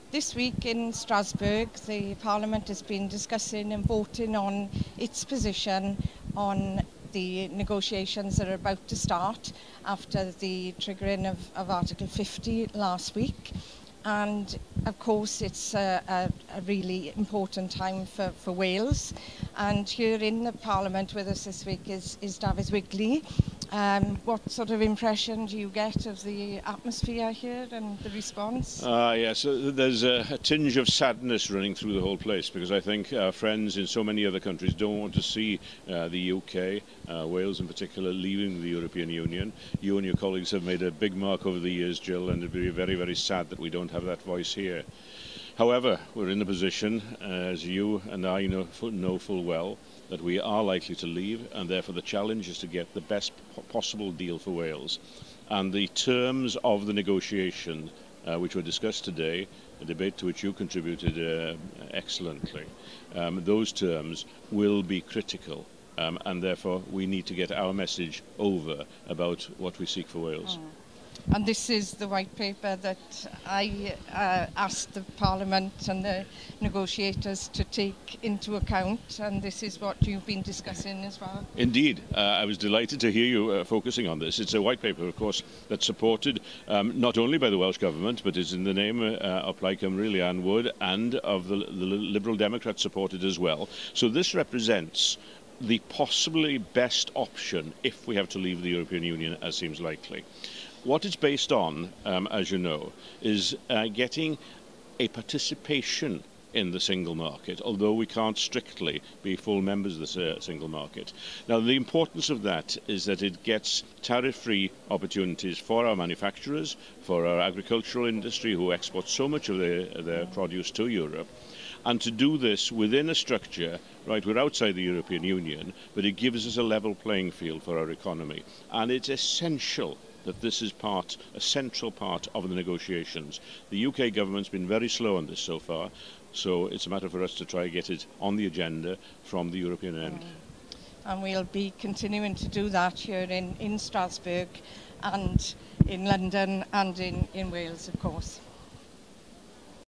This week in Strasbourg, the Parliament has been discussing and voting on its position on the negotiations that are about to start after the triggering of Article 50 last week. And of course it's a really important time for Wales. And here in the Parliament with us this week is Dafydd Wigley. What sort of impression do you get of the atmosphere here and the response? Yes, there's a tinge of sadness running through the whole place, because I think our friends in so many other countries don't want to see the UK, Wales in particular, leaving the European Union. You and your colleagues have made a big mark over the years, Jill, and it'd be very, very sad that we don't have that voice here. However, we're in a position, as you and I know full well, that we are likely to leave, and therefore the challenge is to get the best possible deal for Wales. And the terms of the negotiation, which were discussed today, a debate to which you contributed excellently, those terms will be critical, and therefore we need to get our message over about what we seek for Wales. And this is the white paper that I asked the Parliament and the negotiators to take into account, and this is what you've been discussing as well. Indeed. I was delighted to hear you focusing on this. It's a white paper, of course, that's supported not only by the Welsh Government, but is in the name of Plaid Cymru, Leanne Wood, and of the Liberal Democrats supported as well. So this represents the possibly best option if we have to leave the European Union, as seems likely. What it's based on, as you know, is getting a participation in the single market, although we can't strictly be full members of the single market. Now, the importance of that is that it gets tariff-free opportunities for our manufacturers, for our agricultural industry, who export so much of their produce to Europe. And to do this within a structure, right, we're outside the European Union, but it gives us a level playing field for our economy. And it's essential that this is a central part of the negotiations. The UK government's been very slow on this so far, so it's a matter for us to try and get it on the agenda from the European end. And we'll be continuing to do that here in Strasbourg and in London and in Wales, of course.